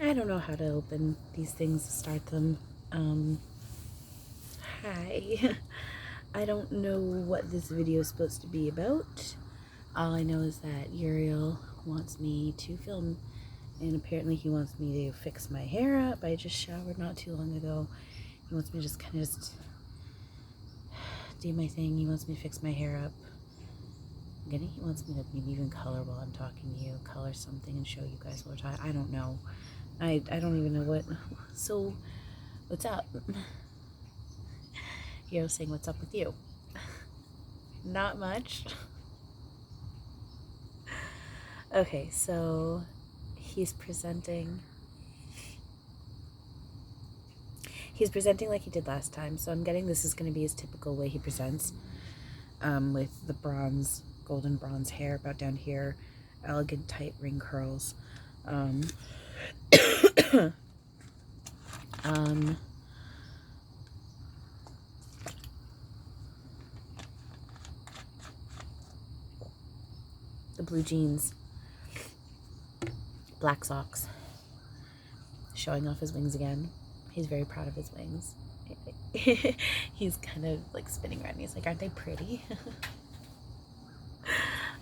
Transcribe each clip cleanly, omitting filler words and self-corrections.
I don't know how to open these things, start them. Hi. I don't know what this video is supposed to be about. All I know is that Uriel wants me to film, and apparently he wants me to fix my hair up. I just showered not too long ago. He wants me to just kind of do my thing. He wants me to fix my hair up. He wants me to maybe even color while I'm talking to you. Color something and show you guys what I don't know. I don't even know what. So, what's up? Uriel's saying, what's up with you? Not much. Okay, so he's presenting like he did last time. So I'm getting this is going to be his typical way he presents, with the golden bronze hair about down here, elegant tight ring curls. The blue jeans, black socks, showing off his wings again. He's very proud of his wings. He's kind of like spinning around. He's like, aren't they pretty?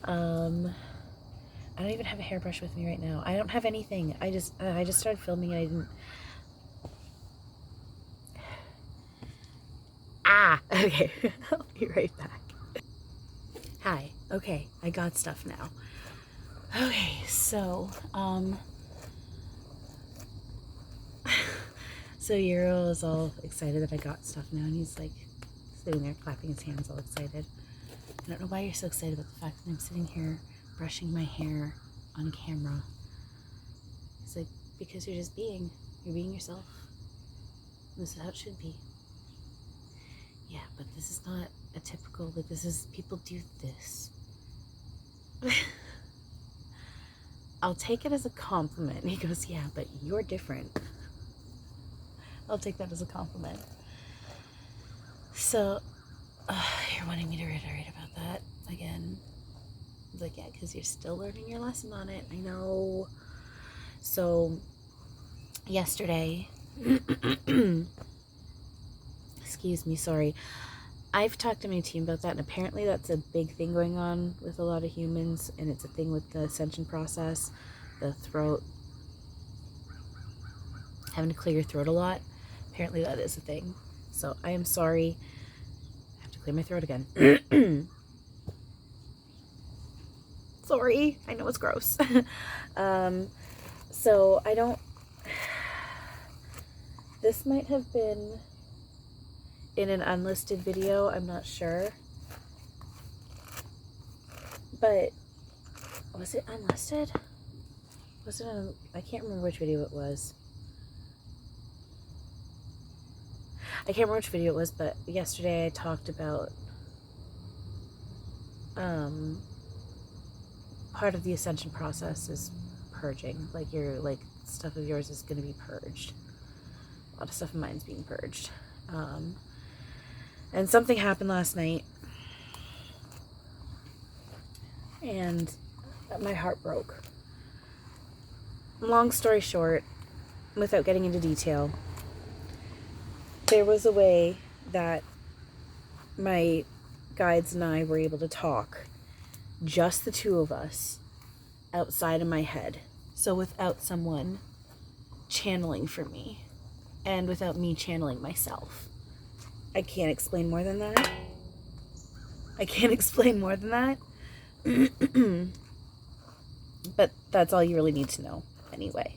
I don't even have a hairbrush with me right now. I don't have anything. I just started filming and I didn't. Okay. I'll be right back. Hi. Okay, I got stuff now. Okay, so so Uriel is all excited that I got stuff now, and he's like sitting there clapping his hands all excited. I don't know why you're so excited about the fact that I'm sitting here brushing my hair on camera. It's like, because you're being yourself. This is how it should be. Yeah, but this is not a typical, like, people do this. I'll take it as a compliment. And he goes, yeah, but you're different. I'll take that as a compliment. So, you're wanting me to reiterate about that again. I was like, yeah, because you're still learning your lesson on it. I know. So, yesterday, excuse me, sorry. I've talked to my team about that, and apparently that's a big thing going on with a lot of humans, and it's a thing with the ascension process, the throat, having to clear your throat a lot. Apparently that is a thing. So I am sorry. I have to clear my throat again. Sorry. I know it's gross. So I don't... This might have been in an unlisted video, I'm not sure. But was it unlisted? Was it I can't remember which video it was. I can't remember which video it was, but yesterday I talked about part of the ascension process is purging. Like, stuff of yours is going to be purged. A lot of stuff of mine's being purged. And something happened last night, and my heart broke. Long story short, without getting into detail, there was a way that my guides and I were able to talk, just the two of us, outside of my head. So without someone channeling for me, and without me channeling myself. I can't explain more than that. But that's all you really need to know anyway.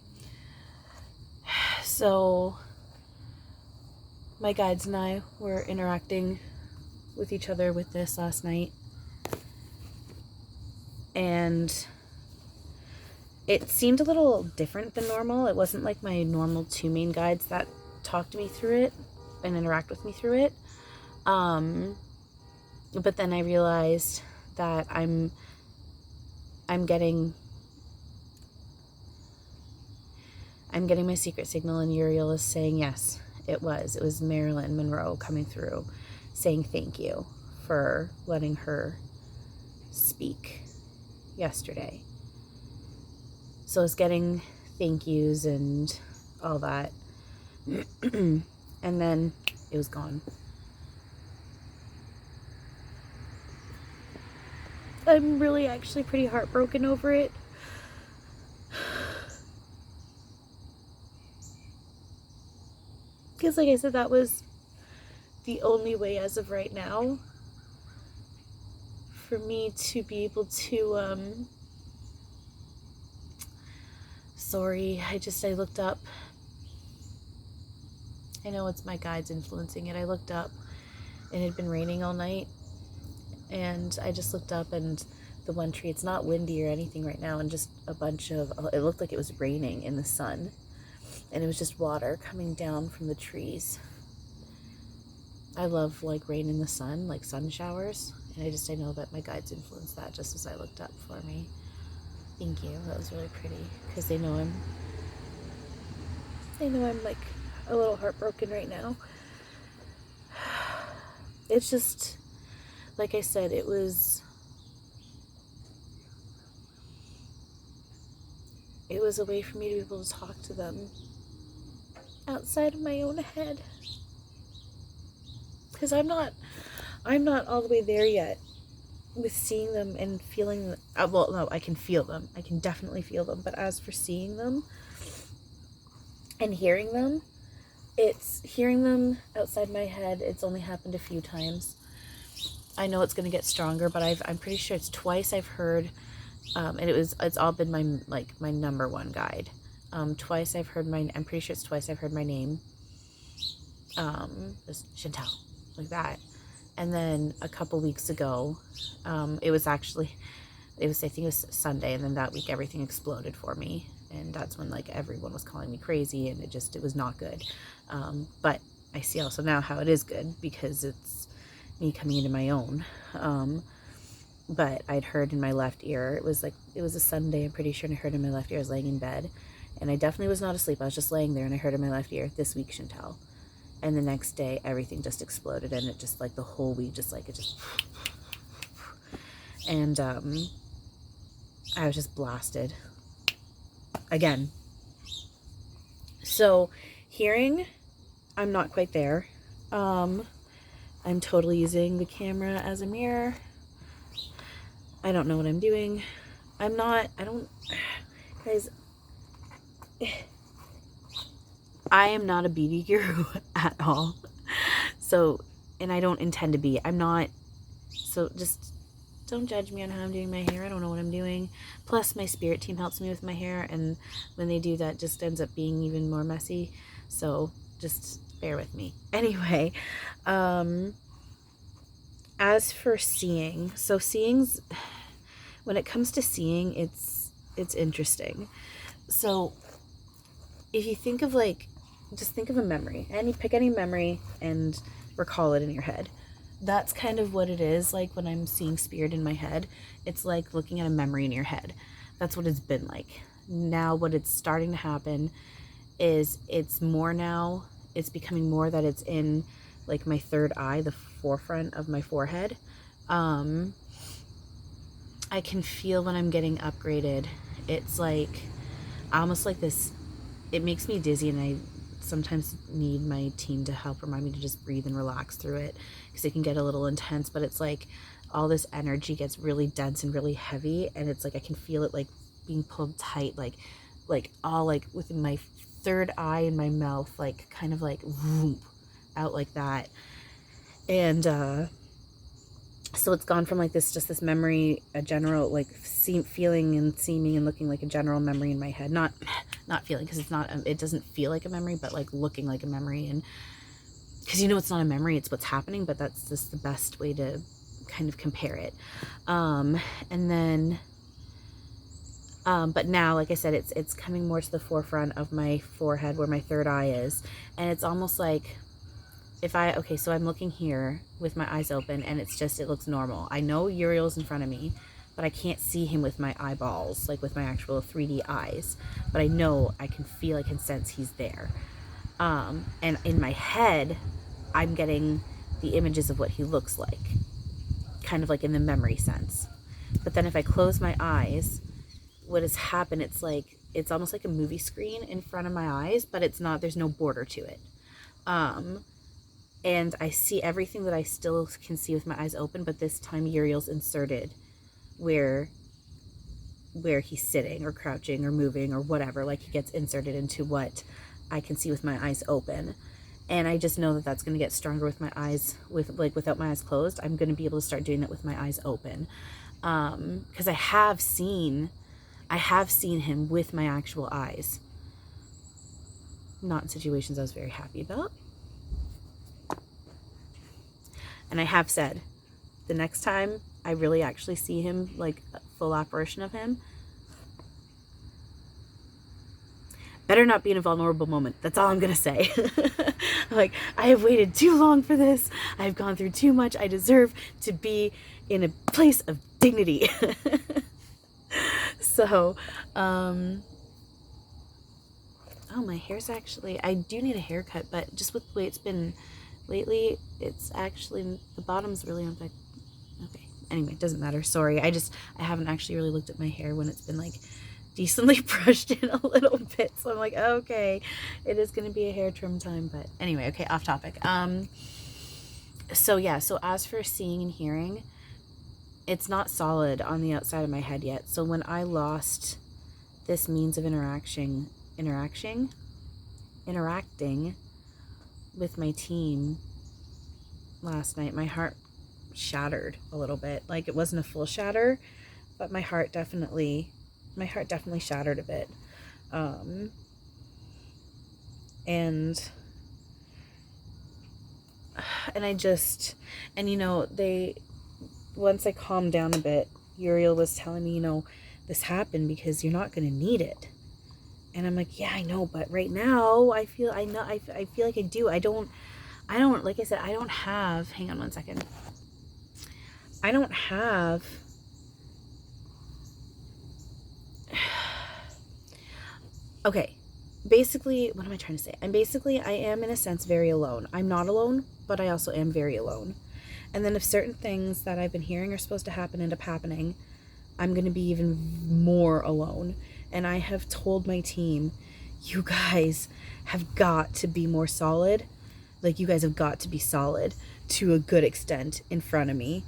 So my guides and I were interacting with each other with this last night, and it seemed a little different than normal. It wasn't like my normal two main guides that talk to me through it and interact with me through it. But then I realized that I'm getting my secret signal, and Uriel is saying yes, it was Marilyn Monroe coming through saying thank you for letting her speak yesterday. So I was getting thank yous and all that. And then it was gone. I'm really actually pretty heartbroken over it. Because like I said, that was the only way as of right now for me to be able to, sorry, I looked up. I know it's my guides influencing it. I looked up and it had been raining all night. And I just looked up and the one tree, it's not windy or anything right now, and just a bunch of, it looked like it was raining in the sun. And it was just water coming down from the trees. I love like rain in the sun, like sun showers. And I know that my guides influenced that just as I looked up for me. Thank you. That was really pretty. Because they know I'm like a little heartbroken right now. It's just, like I said, it was a way for me to be able to talk to them outside of my own head. Because I'm not all the way there yet with seeing them and feeling, well, no, I can feel them. I can definitely feel them. But as for seeing them and hearing them, it's hearing them outside my head. It's only happened a few times. I know it's going to get stronger, but I'm pretty sure it's twice I've heard, and it's all been my number one guide. Twice I've heard I'm pretty sure it's twice I've heard my name. Just Chantal, like that. And then a couple weeks ago, I think it was Sunday, and then that week everything exploded for me. And that's when like everyone was calling me crazy, and it was not good. But I see also now how it is good, because it's me coming into my own. But I'd heard in my left ear, it was a Sunday, I'm pretty sure, and I heard in my left ear. I was laying in bed, and I definitely was not asleep. I was just laying there, and I heard in my left ear, "This week, Chantal." And the next day, everything just exploded, and it just, like, the whole week, and I was just blasted again. So hearing, I'm not quite there. I'm totally using the camera as a mirror. I don't know what I'm doing. Guys, I am not a beauty guru at all. So, and I don't intend to be. I'm not. So just don't judge me on how I'm doing my hair. I don't know what I'm doing. Plus, my spirit team helps me with my hair, and when they do that, just ends up being even more messy. So just bear with me. Anyway, as for seeing, so seeing's, when it comes to seeing, it's interesting. So if you think of just think of a memory, pick any memory and recall it in your head. That's kind of what it is like when I'm seeing spirit in my head. It's like looking at a memory in your head. That's what it's been like. Now what it's starting to happen is it's becoming more that it's in like my third eye, the forefront of my forehead. I can feel when I'm getting upgraded. It's like almost like this, it makes me dizzy, and I sometimes need my team to help remind me to just breathe and relax through it, because it can get a little intense. But it's like all this energy gets really dense and really heavy, and it's like I can feel it like being pulled tight, like all like within my third eye and my mouth, like kind of like whoop, out like that. And so it's gone from like this memory, a general like feeling and seeming and looking like a general memory in my head, not feeling, because it doesn't feel like a memory, but like looking like a memory. And because it's not a memory, it's what's happening, but that's just the best way to kind of compare it. And then but now, like I said, it's coming more to the forefront of my forehead where my third eye is, and it's almost like so I'm looking here with my eyes open, and it looks normal. I know Uriel's in front of me, but I can't see him with my eyeballs, like with my actual 3D eyes. But I know, I can feel, I can sense he's there. And in my head, I'm getting the images of what he looks like, kind of like in the memory sense. But then if I close my eyes, what has happened, it's like, it's almost like a movie screen in front of my eyes, but it's not, there's no border to it. And I see everything that I still can see with my eyes open, but this time Uriel's inserted where he's sitting or crouching or moving or whatever. Like, he gets inserted into what I can see with my eyes open. And I just know that that's going to get stronger with my eyes, without my eyes closed. I'm going to be able to start doing that with my eyes open. Because I have seen him with my actual eyes. Not in situations I was very happy about. And I have said, the next time I really actually see him, like a full apparition of him, better not be in a vulnerable moment. That's all I'm going to say. Like, I have waited too long for this. I've gone through too much. I deserve to be in a place of dignity. So, oh, my hair's actually, I do need a haircut, but just with the way it's been lately, it's actually, the bottom's really on back. Okay. Anyway, it doesn't matter. Sorry. I haven't actually really looked at my hair when it's been like decently brushed in a little bit. So I'm like, okay, it is going to be a hair trim time. But anyway, okay, off topic. So yeah, so as for seeing and hearing, it's not solid on the outside of my head yet. So when I lost this means of interacting with my team last night, my heart shattered a little bit. Like, it wasn't a full shatter, but my heart definitely shattered a bit. And you know, once I calmed down a bit, Uriel was telling me, you know, this happened because you're not going to need it. And I'm like, yeah, I know, but right now I feel like I do. I don't, like I said, I don't have, hang on one second. I don't have, okay, basically, what am I trying to say? I am in a sense very alone. I'm not alone, but I also am very alone. And then if certain things that I've been hearing are supposed to happen end up happening, I'm going to be even more alone. And I have told my team, you guys have got to be more solid. Like, you guys have got to be solid to a good extent in front of me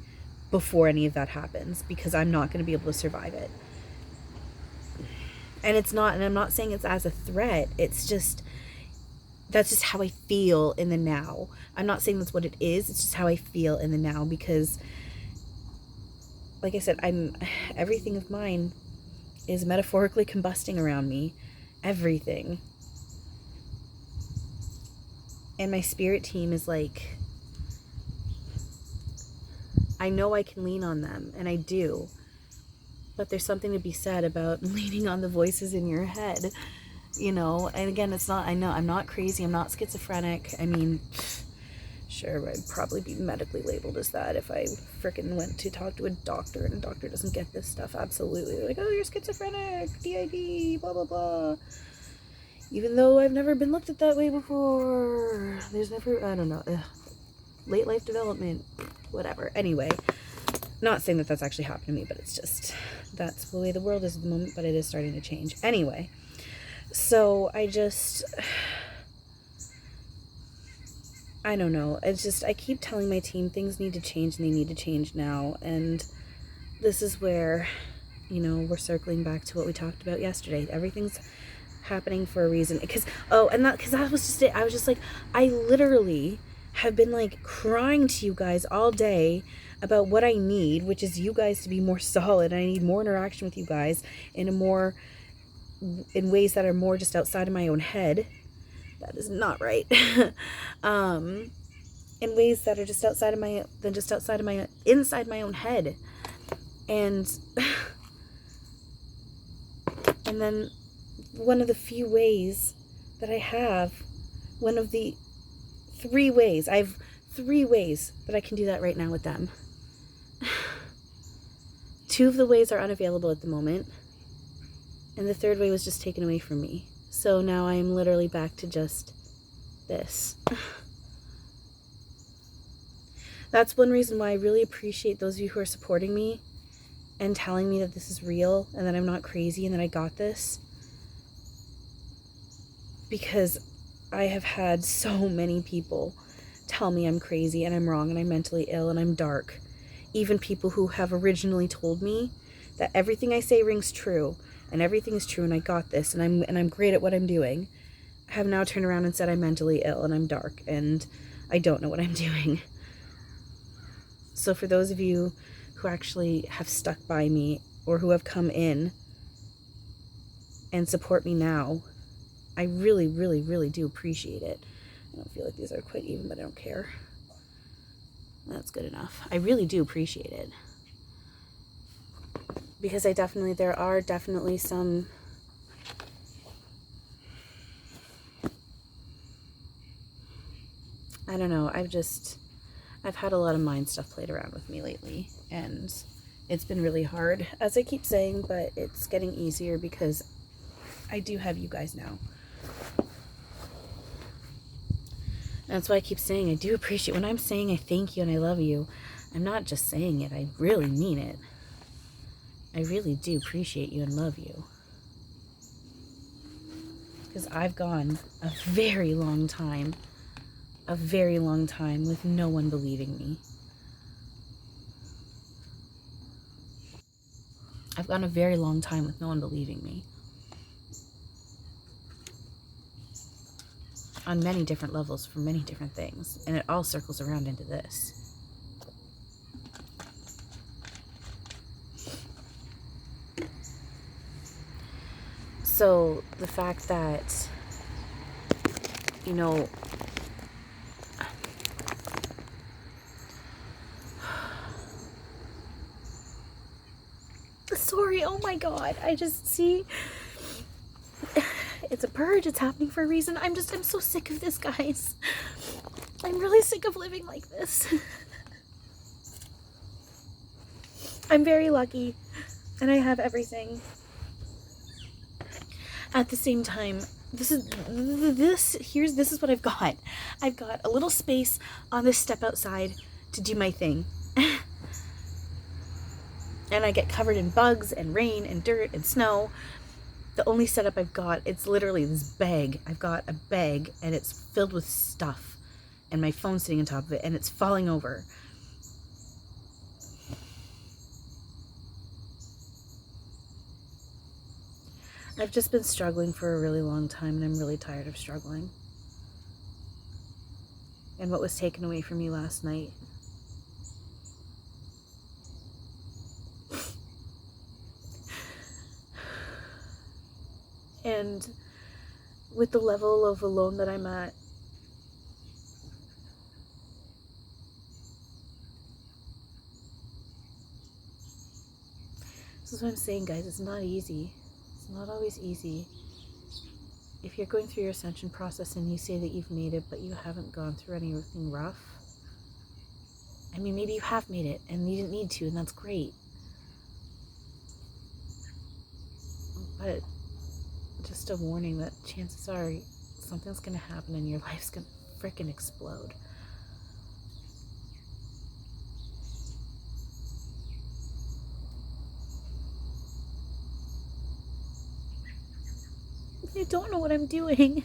before any of that happens, because I'm not going to be able to survive it. And I'm not saying it's as a threat. It's just, that's just how I feel in the now. I'm not saying that's what it is. It's just how I feel in the now, because like I said, everything of mine is metaphorically combusting around me. Everything. And my spirit team is like, I know I can lean on them, and I do. But there's something to be said about leaning on the voices in your head, you know? And again, it's not, I know, I'm not crazy, I'm not schizophrenic. I mean, sure, I'd probably be medically labeled as that if I frickin' went to talk to a doctor and a doctor doesn't get this stuff. Absolutely. They're like, oh, you're schizophrenic, DID, blah, blah, blah. Even though I've never been looked at that way before. There's never, I don't know, late life development, whatever. Anyway, not saying that that's actually happened to me, but it's just, that's the way the world is at the moment, but it is starting to change. Anyway, so I don't know. It's just, I keep telling my team things need to change, and they need to change now. And this is where, you know, we're circling back to what we talked about yesterday. Everything's happening for a reason. Because that was just it. I was just like, I literally have been like crying to you guys all day about what I need, which is you guys to be more solid. And I need more interaction with you guys in in ways that are more just outside of my own head. That is not right. In ways that are just inside my own head. And then one of the few ways that I have, one of the 3 ways, I have 3 ways that I can do that right now with them. 2 of the ways are unavailable at the moment, and the 3rd way was just taken away from me. So now I am literally back to just this. That's one reason why I really appreciate those of you who are supporting me and telling me that this is real and that I'm not crazy and that I got this. Because I have had so many people tell me I'm crazy and I'm wrong and I'm mentally ill and I'm dark. Even people who have originally told me that everything I say rings true and everything is true and I got this and I'm great at what I'm doing, have now turned around and said I'm mentally ill and I'm dark and I don't know what I'm doing. So for those of you who actually have stuck by me or who have come in and support me now, I really, really, really do appreciate it. I don't feel like these are quite even, but I don't care. That's good enough. I really do appreciate it. Because there are definitely some I don't know, I've had a lot of mind stuff played around with me lately, and it's been really hard, as I keep saying, but it's getting easier because I do have you guys now. That's why I keep saying I do appreciate, when I'm saying I thank you and I love you, I'm not just saying it, I really mean it. I really do appreciate you and love you. Because I've gone a very long time with no one believing me. I've gone a very long time with no one believing me. On many different levels for many different things. And it all circles around into this. So the fact that, you know, sorry, oh my god, I just see, it's a purge, it's happening for a reason. I'm so sick of this, guys. I'm really sick of living like this. I'm very lucky, and I have everything. At the same time, this is what I've got. I've got a little space on this step outside to do my thing. And I get covered in bugs and rain and dirt and snow. The only setup I've got, it's literally this bag. I've got a bag and it's filled with stuff. And my phone's sitting on top of it and it's falling over. I've just been struggling for a really long time and I'm really tired of struggling. And what was taken away from me last night. And with the level of alone that I'm at, this is what I'm saying, guys, it's not easy. It's not always easy. If you're going through your ascension process and you say that you've made it, but you haven't gone through anything rough, I mean, maybe you have made it and you didn't need to, and that's great. But just a warning that chances are something's going to happen and your life's going to freaking explode. I don't know what I'm doing.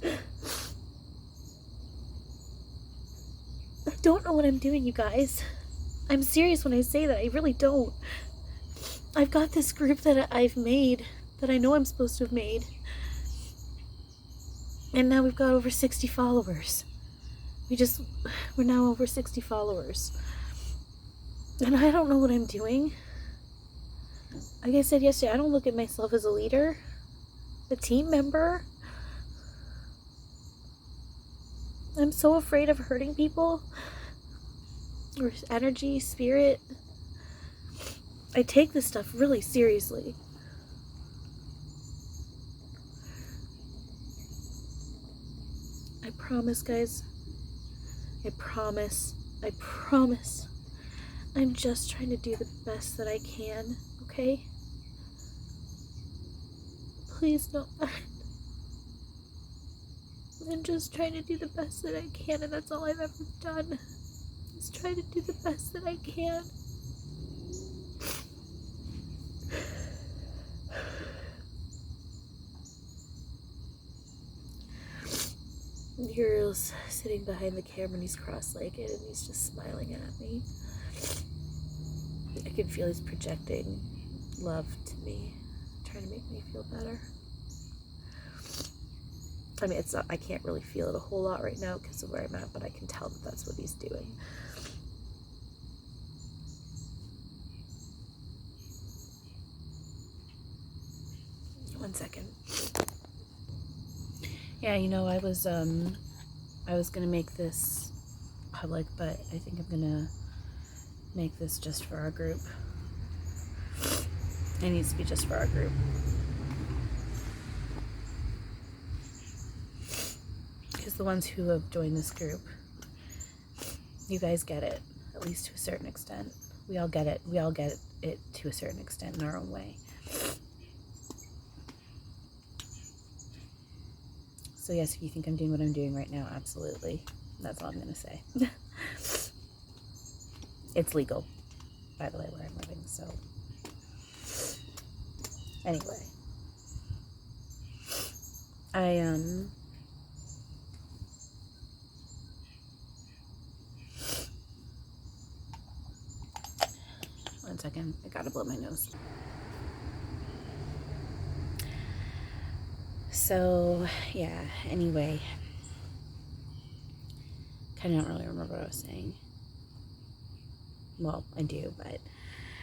I don't know what I'm doing, you guys. I'm serious when I say that. I really don't. I've got this group that I've made, that I know I'm supposed to have made. And now we've got over 60 followers. We're now over 60 followers. And I don't know what I'm doing. Like I said yesterday, I don't look at myself as a leader, a team member. I'm so afraid of hurting people. Or energy, spirit. I take this stuff really seriously. I promise, guys. I promise. I'm just trying to do the best that I can, okay? Please don't mind. I'm just trying to do the best that I can, and that's all I've ever done. just try to do the best that I can. Uriel's sitting behind the camera and he's cross-legged and he's just smiling at me. I can feel he's projecting love to me, trying to make me feel better. I mean, it's not, I can't really feel it a whole lot right now because of where I'm at, but I can tell that that's what he's doing. One second. Yeah, you know, I was gonna make this public, but I think I'm gonna make this just for our group. It needs to be just for our group. Because the ones who have joined this group, you guys get it, at least to a certain extent. We all get it. We all get it to a certain extent in our own way. So yes, if you think I'm doing what I'm doing right now, absolutely. That's all I'm going to say. It's legal, by the way, where I'm living, so. Anyway. One second, I gotta blow my nose. So, yeah, anyway. Kind of don't really remember what I was saying. Well, I do, but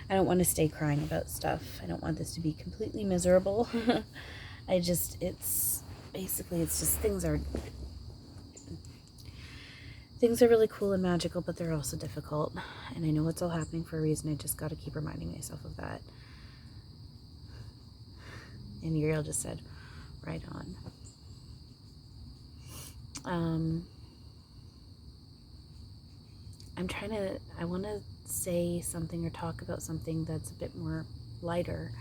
I don't want to stay crying about stuff. I don't want this to be completely miserable. It's just things are really cool and magical, but they're also difficult. And I know it's all happening for a reason. I just got to keep reminding myself of that. And Uriel just said, right on. I want to say something or talk about something that's a bit more lighter.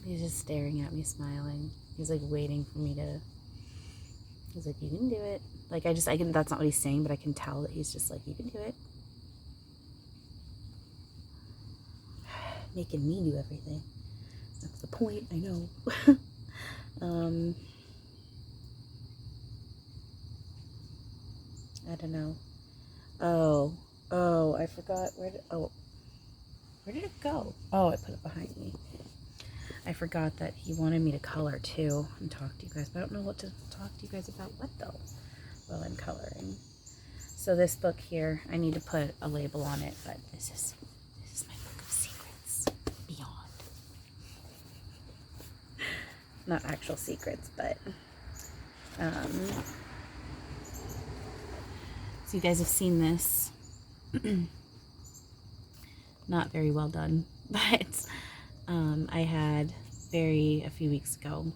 He's just staring at me, smiling. He's like waiting for me to, he's like, you can do it. Like, that's not what he's saying, but I can tell that he's just like, you can do it. Making me do everything. That's the point, I know. I don't know. Oh, I forgot where did it go? Oh, I put it behind me. I forgot that he wanted me to color too and talk to you guys, but I don't know what to talk to you guys about what though while I'm coloring. So this book here, I need to put a label on it, but this is my book of secrets beyond. Not actual secrets, but so you guys have seen this. Not very well done, but I had a few weeks ago,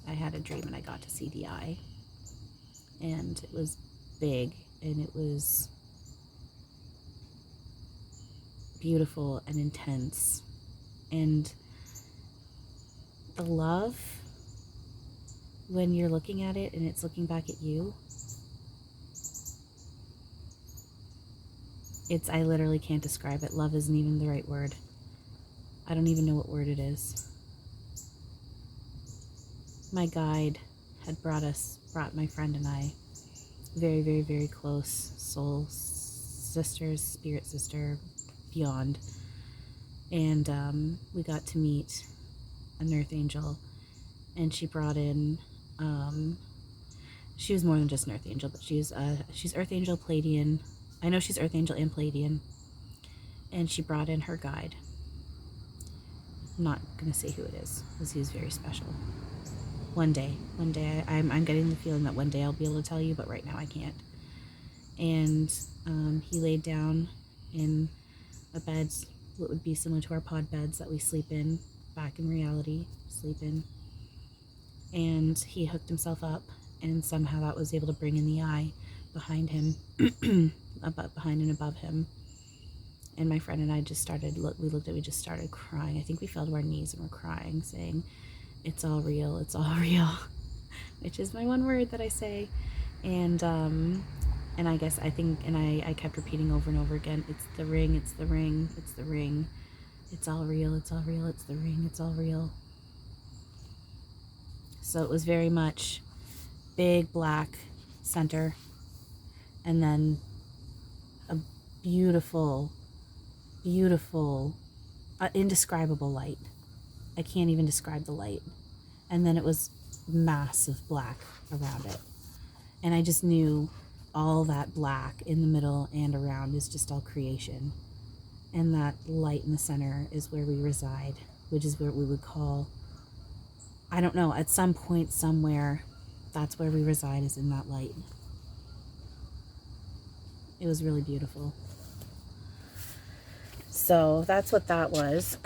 I had a dream and I got to see the eye, and it was big and it was beautiful and intense, and the love when you're looking at it and it's looking back at you, I literally can't describe it. Love isn't even the right word. I don't even know what word it is. My guide had brought my friend and I, very, very, very close soul sisters, spirit sister, beyond. And we got to meet an earth angel, and she brought in, she was more than just an earth angel, but she's earth angel Palladian. I know she's earth angel and Palladian, and she brought in her guide. I'm not gonna say who it is, because he's very special. One day, I'm getting the feeling that one day I'll be able to tell you, but right now I can't. And he laid down in a bed, what would be similar to our pod beds that we sleep in, back in reality, sleep in. And he hooked himself up, and somehow that was able to bring in the eye behind him, behind and above him. And my friend and I just started, we just started crying. I think we fell to our knees and were crying, saying, it's all real, it's all real. which is my one word that I say. And I guess I kept repeating over and over again, it's the ring, it's the ring, it's the ring. It's all real, it's all real, it's the ring, it's all real. So it was very much big black center, and then a beautiful, beautiful, indescribable light. I can't even describe the light. And then it was massive black around it. And I just knew all that black in the middle and around is just all creation. And that light in the center is where we reside, which is what we would call, I don't know, at some point somewhere, that's where we reside, is in that light. It was really beautiful. So that's what that was.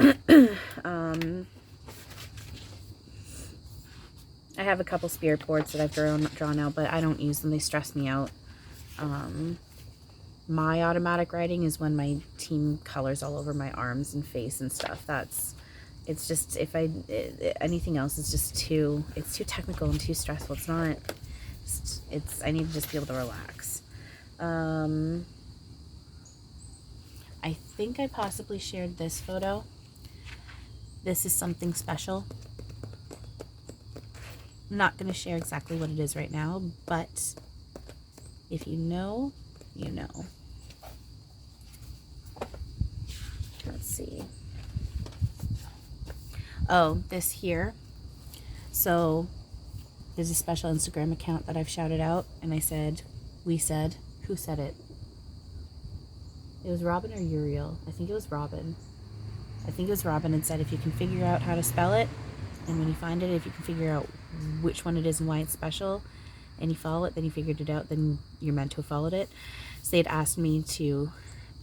I have a couple spirit boards that I've drawn out, but I don't use them. They stress me out. My automatic writing is when my team colors all over my arms and face and stuff. It's just, anything else is just it's too technical and too stressful. It's not, I need to just be able to relax. I think I possibly shared this photo. This is something special. I'm not going to share exactly what it is right now, but if you know, you know. Let's see. Oh, this here. So there's a special Instagram account that I've shouted out, and I said, who said it? It was Robin or Uriel. I think it was Robin. And said, if you can figure out how to spell it, and when you find it, if you can figure out which one it is and why it's special, and you follow it, then you figured it out, then you're meant to have followed it. So they had asked me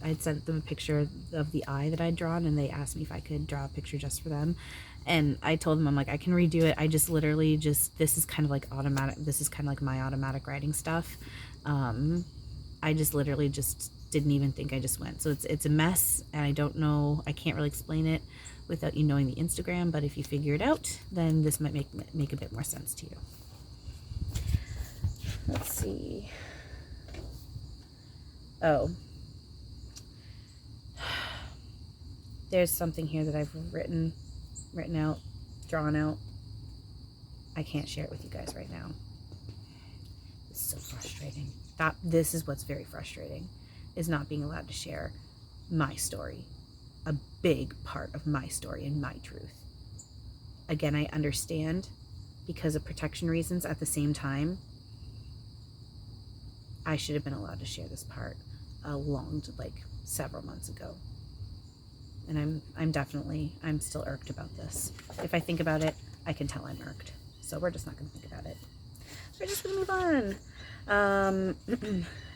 I'd sent them a picture of the eye that I'd drawn, and they asked me if I could draw a picture just for them. And I told them, I'm like, I can redo it. I just literally this is kind of like automatic. This is kind of like my automatic writing stuff. I just literally just didn't even think, I just went. So it's a mess, and I don't know, I can't really explain it without you knowing the Instagram, but if you figure it out, then this might make a bit more sense to you. Let's see. Oh. There's something here that I've written out, drawn out. I can't share it with you guys right now. It's so frustrating. This is what's very frustrating, is not being allowed to share my story. A big part of my story and my truth. Again, I understand, because of protection reasons. At the same time, I should have been allowed to share this part several months ago. And I'm still irked about this. If I think about it, I can tell I'm irked. So we're just not going to think about it. We're just going to move on.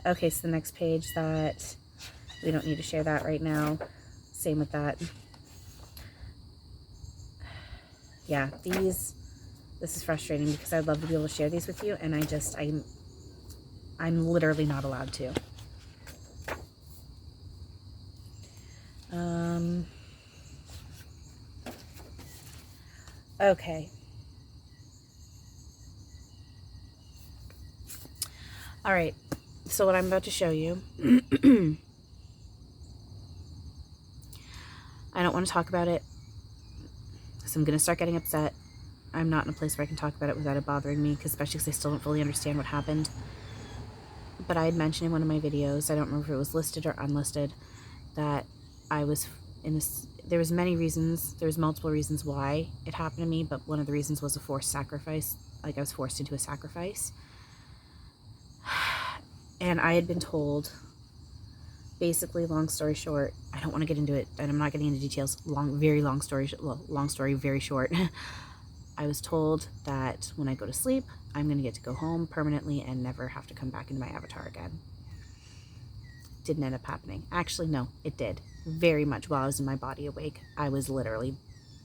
Okay, so the next page, that we don't need to share that right now. Same with that. Yeah, this is frustrating, because I'd love to be able to share these with you, and I'm literally not allowed to. Okay. All right. So what I'm about to show you, I don't want to talk about it, because I'm going to start getting upset. I'm not in a place where I can talk about it without it bothering me, especially because I still don't fully understand what happened. But I had mentioned in one of my videos, I don't remember if it was listed or unlisted, that I was in this, there was many reasons, there was multiple reasons why it happened to me, but one of the reasons was a forced sacrifice. Like, I was forced into a sacrifice. And I had been told, basically, long story short, I don't want to get into it, and I'm not getting into details, long story, very short. I was told that when I go to sleep, I'm going to get to go home permanently and never have to come back into my avatar again. Didn't end up happening. Actually, no, it did. Very much while I was in my body awake, I was literally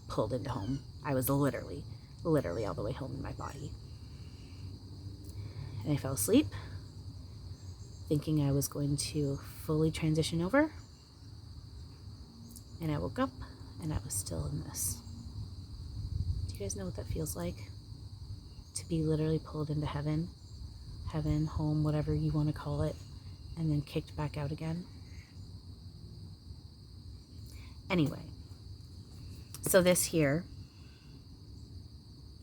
pulled into home. I was literally all the way home in my body. And I fell asleep, thinking I was going to fully transition over. And I woke up, and I was still in this. Do you guys know what that feels like? to be literally pulled into heaven, home, whatever you want to call it, and then kicked back out again. Anyway, so this here,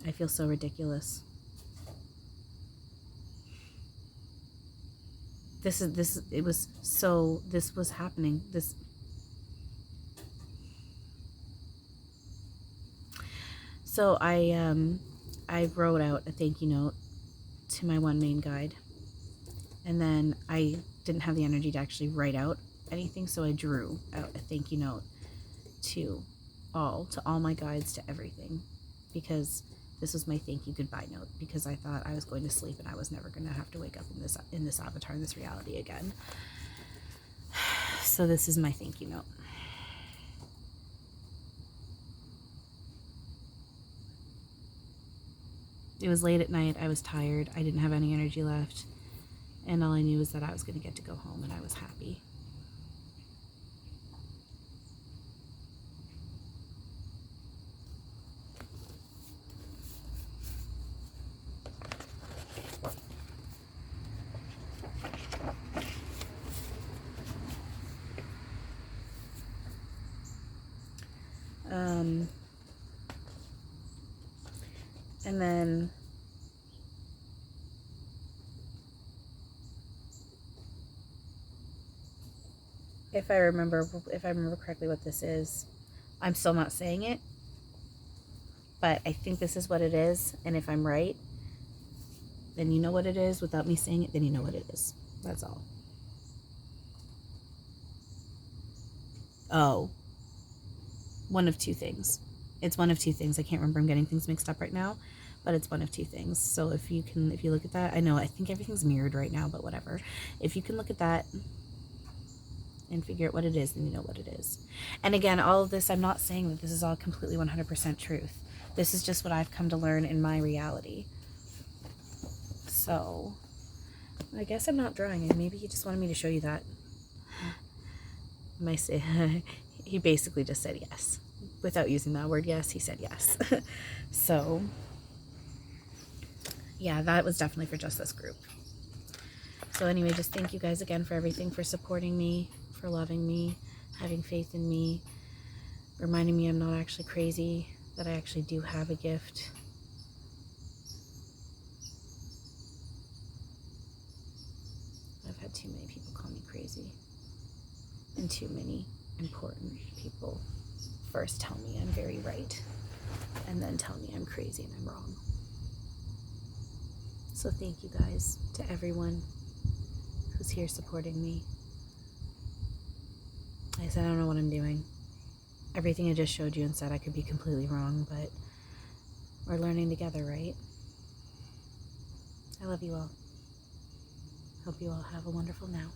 I feel so ridiculous. This was happening. So I wrote out a thank you note to my one main guide, and then I didn't have the energy to actually write out anything, so I drew out a thank you note to all my guides, to everything, because this was my thank you goodbye note, because I thought I was going to sleep and I was never going to have to wake up in this avatar, in this reality again. So this is my thank you note. It was late at night. I was tired. I didn't have any energy left. And all I knew was that I was going to get to go home, and I was happy. And then if I remember correctly what this is, I'm still not saying it, but I think this is what it is. And if I'm right, then you know what it is. Without me saying it, then you know what it is. That's all. Oh, one of two things. It's one of two things. I can't remember. I'm getting things mixed up right now, but it's one of two things. So if you look at that, I think everything's mirrored right now, but whatever. If you can look at that and figure out what it is, then you know what it is. And again, all of this, I'm not saying that this is all completely 100% truth. This is just what I've come to learn in my reality. So I guess I'm not drawing it. Maybe he just wanted me to show you that. He basically just said yes. Without using that word yes, he said yes. So yeah, that was definitely for just this group. So anyway, just thank you guys again for everything, for supporting me, for loving me, having faith in me, reminding me I'm not actually crazy, that I actually do have a gift. I've had too many people call me crazy, and too many important people first tell me I'm very right, and then tell me I'm crazy and I'm wrong. So thank you guys, to everyone who's here supporting me. I said I don't know what I'm doing. Everything I just showed you and said, I could be completely wrong, but we're learning together, right? I love you all. Hope you all have a wonderful now.